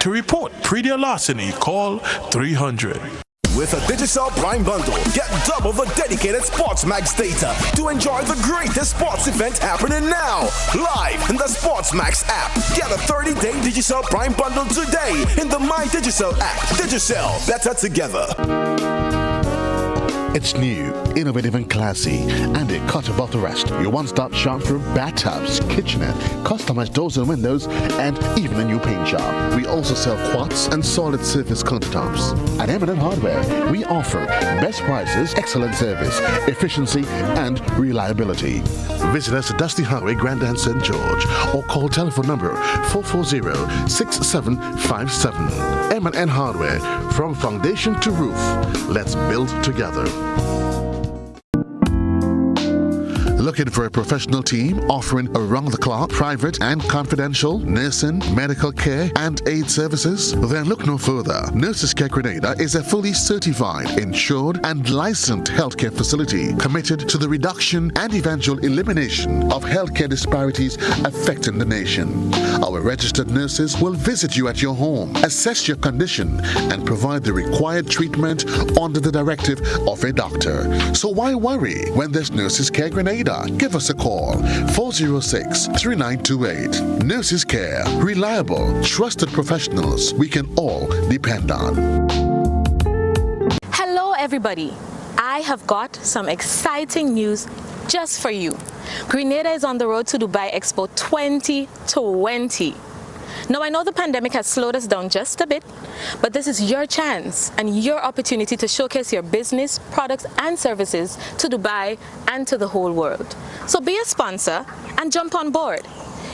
To report pre-deal larceny, call 300. With a Digicel Prime Bundle, get double the dedicated Sports Max data to enjoy the greatest sports event happening now. Live in the Sports Max app. Get a 30-day Digicel Prime Bundle today in the My Digicel app. Digicel, better together. It's new, innovative and classy, and a cut above the rest. Your one-stop shop for bathtubs, kitchenette, customized doors and windows, and even a new paint job. We also sell quartz and solid surface countertops. At M&N Hardware, we offer best prices, excellent service, efficiency, and reliability. Visit us at Dusty Highway, Grandin, St. George, or call telephone number 440-6757. M&N Hardware, from foundation to roof. Let's build together. Looking for a professional team offering around-the-clock, private and confidential nursing, medical care, and aid services? Then look no further. Nurses Care Grenada is a fully certified, insured, and licensed healthcare facility committed to the reduction and eventual elimination of healthcare disparities affecting the nation. Our registered nurses will visit you at your home, assess your condition, and provide the required treatment under the directive of a doctor. So why worry when there's Nurses Care Grenada? Give us a call, 406-3928. Nurses Care, reliable, trusted professionals we can all depend on. Hello everybody, I have got some exciting news just for you. Grenada is on the road to Dubai Expo 2020. Now I know the pandemic has slowed us down just a bit, but this is your chance and your opportunity to showcase your business, products and services to Dubai and to the whole world. So be a sponsor and jump on board.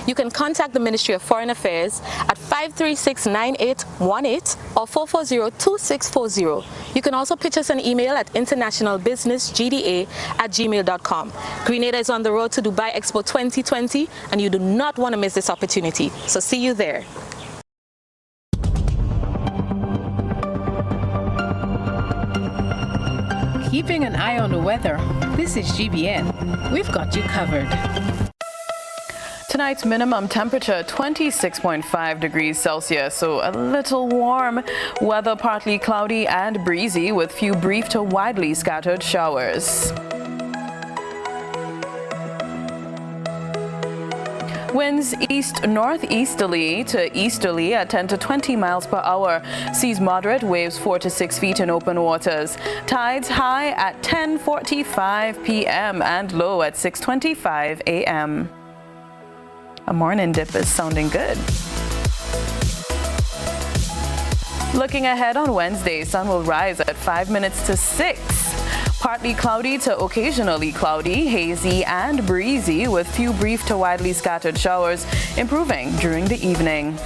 You can contact the Ministry of Foreign Affairs at 536-9818 or 440-2640. You can also pitch us an email at internationalbusinessgda@gmail.com. Grenada is on the road to Dubai Expo 2020 and you do not want to miss this opportunity. So see you there. Keeping an eye on the weather. This is GBN. We've got you covered. Tonight's minimum temperature 26.5 degrees Celsius, so a little warm. Weather partly cloudy and breezy with few brief to widely scattered showers. Winds east-northeasterly to easterly at 10 to 20 miles per hour. Seas moderate, waves 4 to 6 feet in open waters. Tides high at 10:45 p.m. and low at 6:25 a.m. A morning dip is sounding good. Looking ahead on Wednesday, sun will rise at 5 minutes to 6. Partly cloudy to occasionally cloudy, hazy and breezy with few brief to widely scattered showers, improving during the evening.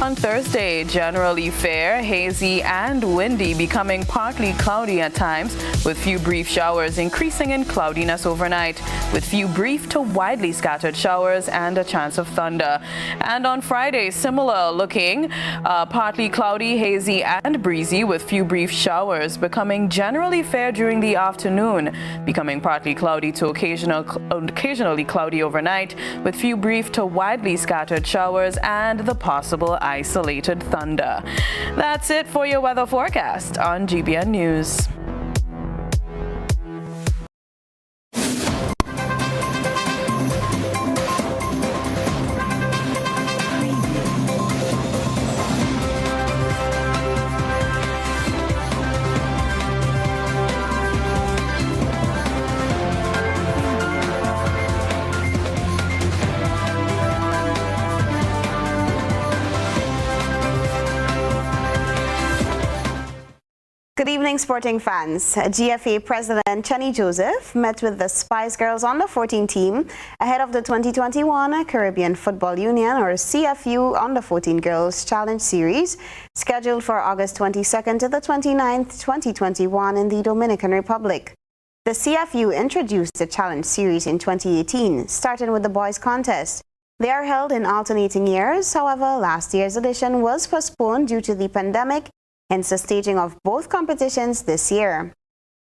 On Thursday, generally fair, hazy and windy, becoming partly cloudy at times, with few brief showers increasing in cloudiness overnight, with few brief to widely scattered showers and a chance of thunder. And on Friday, similar looking, partly cloudy, hazy and breezy, with few brief showers, becoming generally fair during the afternoon, becoming partly cloudy to occasionally cloudy overnight, with few brief to widely scattered showers and the possible isolated thunder. That's it for your weather forecast on GBN News. Good evening, sporting fans. GFA President Chani Joseph met with the Spice Girls Under 14 team ahead of the 2021 Caribbean Football Union or CFU Under 14 Girls Challenge Series scheduled for August 22nd to the 29th, 2021 in the Dominican Republic. The CFU introduced the Challenge Series in 2018, starting with the boys contest. They are held in alternating years. However, last year's edition was postponed due to the pandemic, hence the staging of both competitions this year.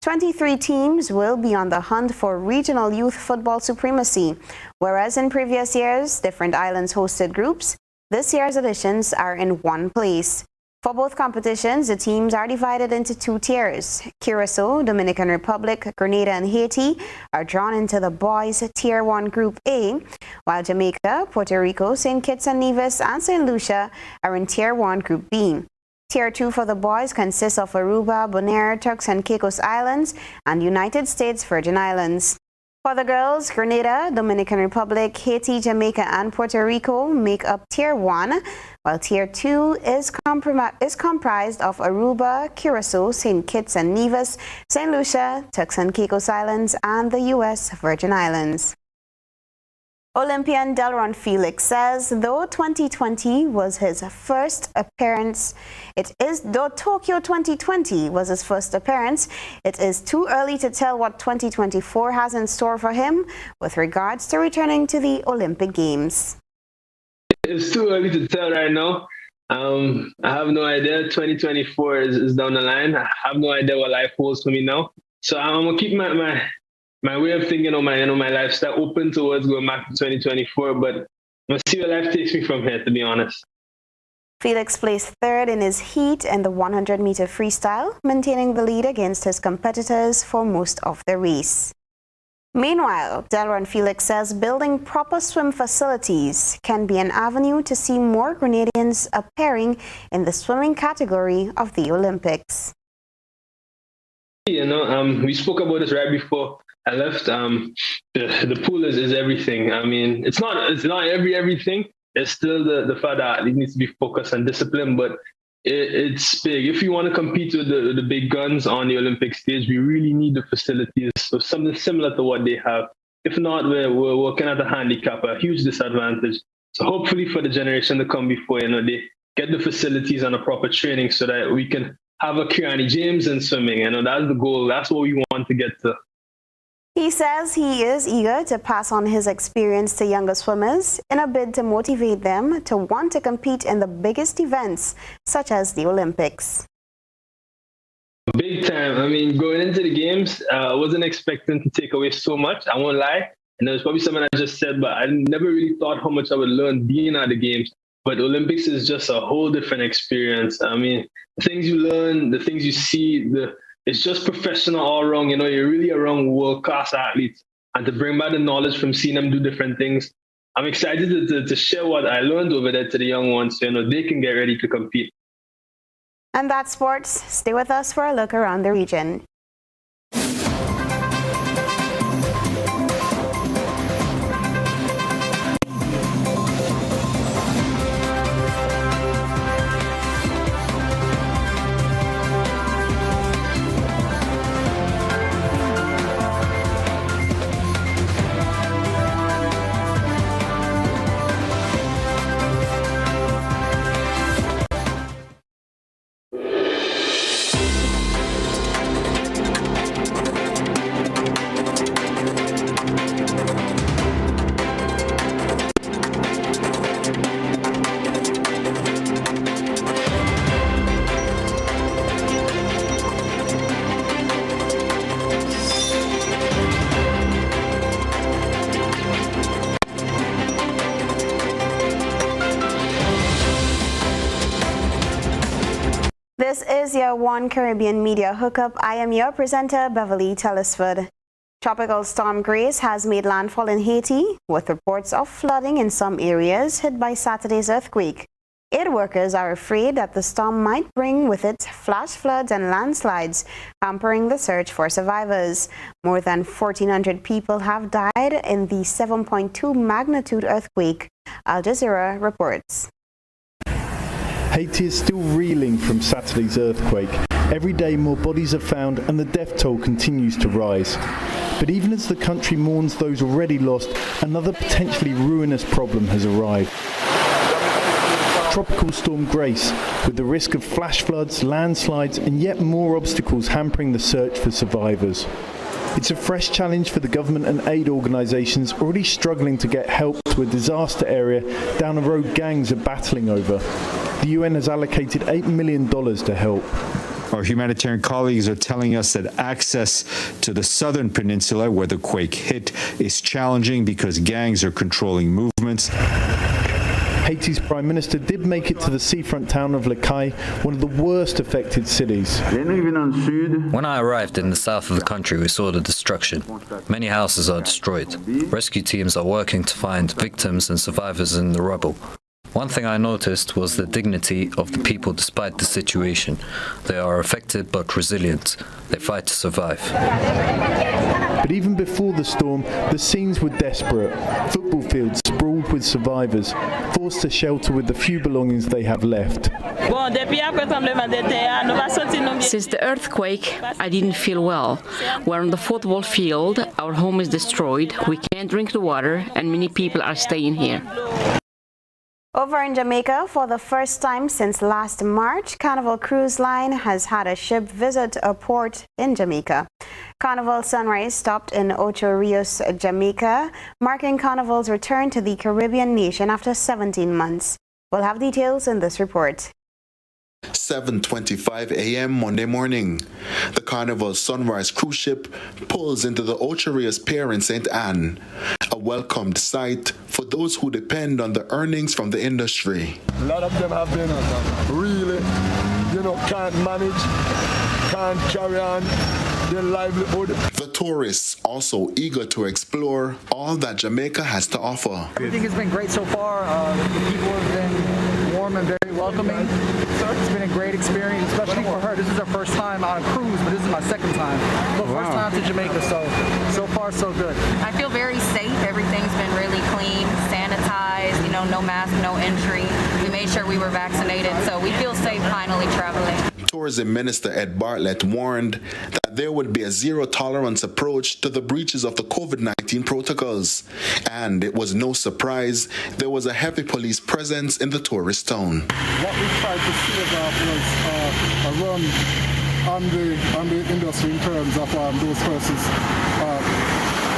23 teams will be on the hunt for regional youth football supremacy. Whereas in previous years, different islands hosted groups, this year's editions are in one place. For both competitions, the teams are divided into two tiers. Curacao, Dominican Republic, Grenada, and Haiti are drawn into the boys' Tier 1 Group A, while Jamaica, Puerto Rico, St. Kitts and Nevis, and St. Lucia are in Tier 1 Group B. Tier 2 for the boys consists of Aruba, Bonaire, Turks and Caicos Islands, and United States Virgin Islands. For the girls, Grenada, Dominican Republic, Haiti, Jamaica, and Puerto Rico make up Tier 1, while Tier 2 is comprised of Aruba, Curacao, St. Kitts and Nevis, St. Lucia, Turks and Caicos Islands, and the U.S. Virgin Islands. Olympian Delron Felix says though 2020 was his first appearance, though Tokyo 2020 was his first appearance, it is too early to tell what 2024 has in store for him with regards to returning to the Olympic Games. It's too early to tell right now. I have no idea. 2024 is down the line. I have no idea what life holds for me now. So I'm gonna keep my way of thinking, my lifestyle open towards going back to 2024, but we'll see where life takes me from here, to be honest. Felix placed third in his heat in the 100-meter freestyle, maintaining the lead against his competitors for most of the race. Meanwhile, Delron Felix says building proper swim facilities can be an avenue to see more Grenadians appearing in the swimming category of the Olympics. We spoke about this right before I left. The pool is everything. I mean, it's not everything. It's still the fact that it needs to be focused and discipline, but it's big. If you want to compete with the big guns on the Olympic stage, we really need the facilities, so something similar to what they have. If not, we're working at a handicap, a huge disadvantage. So hopefully for the generation to come before, they get the facilities and a proper training so that we can have a Kiani James in swimming. That's the goal. That's what we want to get to. He says he is eager to pass on his experience to younger swimmers in a bid to motivate them to want to compete in the biggest events, such as the Olympics. Big time. I mean, going into the games, I wasn't expecting to take away so much. I won't lie. And there's probably something I just said, but I never really thought how much I would learn being at the games. But Olympics is just a whole different experience. I mean, the things you learn, the things you see, it's just professional all around. You're really around world-class athletes. And to bring back the knowledge from seeing them do different things, I'm excited to share what I learned over there to the young ones so they can get ready to compete. And that's sports. Stay with us for a look around the region. This is your One Caribbean Media Hookup. I am your presenter, Beverly Telesford. Tropical Storm Grace has made landfall in Haiti, with reports of flooding in some areas hit by Saturday's earthquake. Aid workers are afraid that the storm might bring with it flash floods and landslides, hampering the search for survivors. More than 1,400 people have died in the 7.2 magnitude earthquake. Al Jazeera reports. Haiti is still reeling from Saturday's earthquake. Every day more bodies are found and the death toll continues to rise. But even as the country mourns those already lost, another potentially ruinous problem has arrived. Tropical Storm Grace, with the risk of flash floods, landslides and yet more obstacles hampering the search for survivors. It's a fresh challenge for the government and aid organisations already struggling to get help to a disaster area down a road gangs are battling over. The UN has allocated $8 million to help. Our humanitarian colleagues are telling us that access to the southern peninsula where the quake hit is challenging because gangs are controlling movements. Haiti's Prime Minister did make it to the seafront town of Les Cayes, one of the worst affected cities. When I arrived in the south of the country, we saw the destruction. Many houses are destroyed. Rescue teams are working to find victims and survivors in the rubble. One thing I noticed was the dignity of the people despite the situation. They are affected but resilient. They fight to survive. But even before the storm, the scenes were desperate. Football fields sprawled with survivors, forced to shelter with the few belongings they have left. Since the earthquake, I didn't feel well. We're on the football field, our home is destroyed, we can't drink the water, and many people are staying here. Over in Jamaica, for the first time since last March, Carnival Cruise Line has had a ship visit a port in Jamaica. Carnival Sunrise stopped in Ocho Rios, Jamaica, marking Carnival's return to the Caribbean nation after 17 months. We'll have details in this report. 7:25 a.m. Monday morning. The Carnival Sunrise cruise ship pulls into the Ocho Rios Pier in St. Anne, a welcomed sight for those who depend on the earnings from the industry. A lot of them have been really, can't manage, can't carry on their livelihood. The tourists also eager to explore all that Jamaica has to offer. I think it's been great so far. The people have been warm and very welcoming. It's been a great experience, especially for her. This is her first time on a cruise, but this is my second time. So first time to Jamaica, so far so good. I feel very safe. Everything's been really clean, sanitized, no mask, no entry. We made sure we were vaccinated, so we feel safe finally traveling. Tourism Minister Ed Bartlett warned that there would be a zero-tolerance approach to the breaches of the COVID-19 protocols. And it was no surprise there was a heavy police presence in the tourist town. What we tried to save was a run on the industry in terms of those persons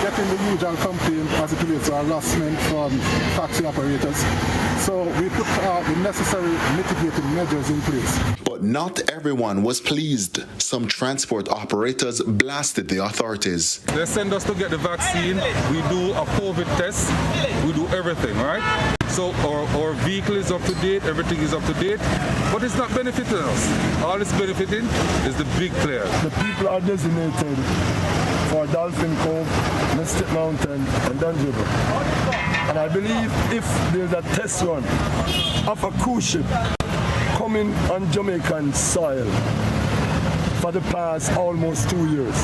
getting the usual complaint as it relates to harassment from taxi operators. So we put the necessary mitigating measures in place. But not everyone was pleased. Some transport operators blasted the authorities. They send us to get the vaccine. We do a COVID test. We do everything, right? So our vehicle is up to date. Everything is up to date. But it's not benefiting us. All it's benefiting is the big players. The people are designated for Dolphin Cove, Mystic Mountain, and Dungeon. And I believe if there's a test run of a cruise ship coming on Jamaican soil for the past almost 2 years,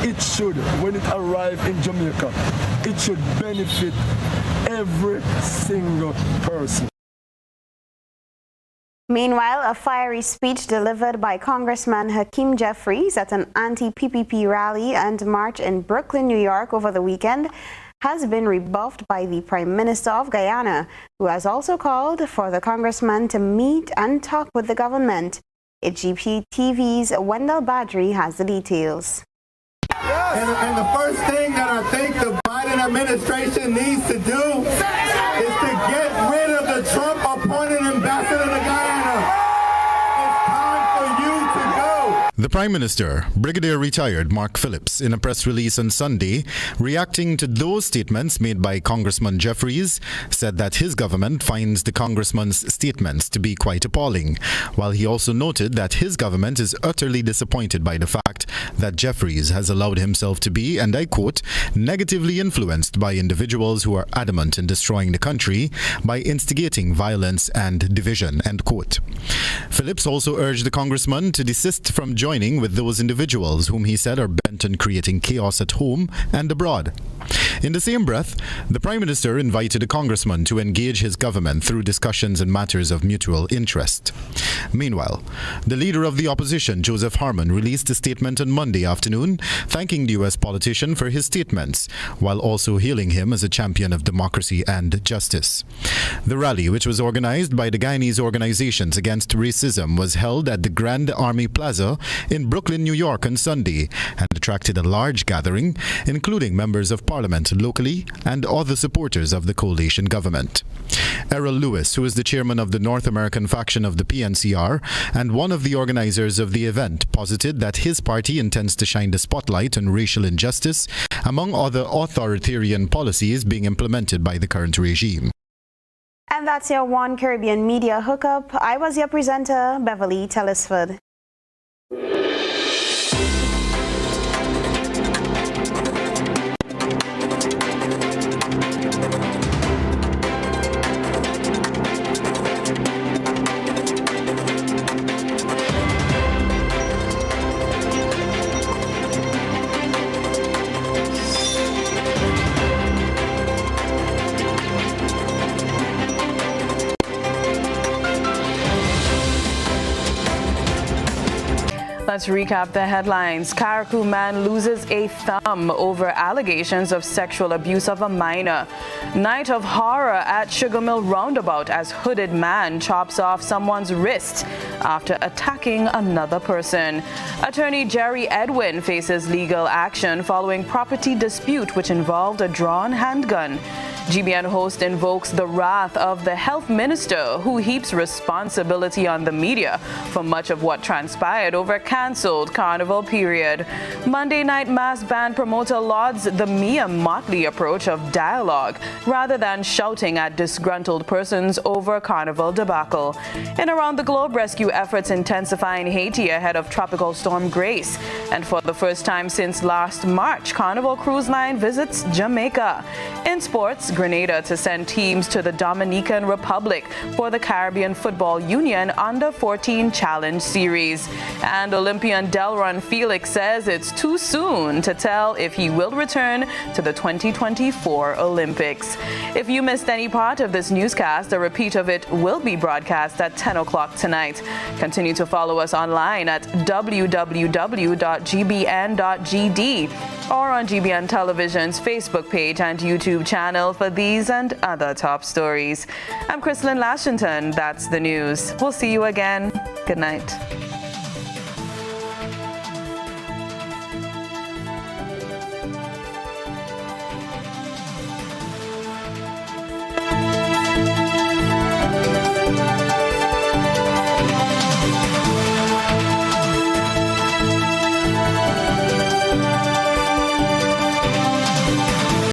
it should, when it arrives in Jamaica, it should benefit every single person. Meanwhile, a fiery speech delivered by Congressman Hakeem Jeffries at an anti-PPP rally and march in Brooklyn, New York over the weekend has been rebuffed by the Prime Minister of Guyana, who has also called for the congressman to meet and talk with the government. GPTV's Wendell Badri has the details. And the first thing that I think the Biden administration needs to do is to get rid of the Trump-appointed ambassador to Guyana. It's time for you to go. The Prime Minister, Brigadier Retired Mark Phillips, in a press release on Sunday, reacting to those statements made by Congressman Jeffries, said that his government finds the Congressman's statements to be quite appalling, while he also noted that his government is utterly disappointed by the fact that Jeffries has allowed himself to be, and I quote, negatively influenced by individuals who are adamant in destroying the country by instigating violence and division, end quote. Phillips also urged the Congressman to desist from joining with those individuals whom he said are bent on creating chaos at home and abroad. In the same breath, the Prime Minister invited the Congressman to engage his government through discussions in matters of mutual interest. Meanwhile, the leader of the opposition, Joseph Harmon, released a statement on Monday afternoon thanking the U.S. politician for his statements, while also hailing him as a champion of democracy and justice. The rally, which was organized by the Guyanese Organizations Against Racism, was held at the Grand Army Plaza in Brooklyn, New York on Sunday and attracted a large gathering, including members of Parliament locally and other supporters of the coalition government. Errol Lewis, who is the chairman of the North American faction of the PNCR and one of the organizers of the event, posited that his party intends to shine the spotlight on racial injustice, among other authoritarian policies being implemented by the current regime. And that's your One Caribbean Media Hookup. I was your presenter, Beverly Telesford. Let's recap the headlines. Carriacou man loses a thumb over allegations of sexual abuse of a minor. Night of horror at Sugar Mill Roundabout as hooded man chops off someone's wrist after attacking another person. Attorney Jerry Edwin faces legal action following property dispute which involved a drawn handgun. GBN host invokes the wrath of the health minister who heaps responsibility on the media for much of what transpired over cancelled carnival period. Monday night mass band promoter lauds the Mia Motley approach of dialogue rather than shouting at disgruntled persons over carnival debacle. And around the globe, rescue efforts intensify in Haiti ahead of Tropical Storm Grace. And for the first time since last March, Carnival Cruise Line visits Jamaica. In sports, Grenada to send teams to the Dominican Republic for the Caribbean Football Union Under-14 Challenge Series. And Olympian Delron Felix says it's too soon to tell if he will return to the 2024 Olympics. If you missed any part of this newscast, a repeat of it will be broadcast at 10 o'clock tonight. Continue to follow us online at www.gbn.gd or on GBN Television's Facebook page and YouTube channel for these and other top stories. I'm Chrislyn Lashington. That's the news. We'll see you again. Good night.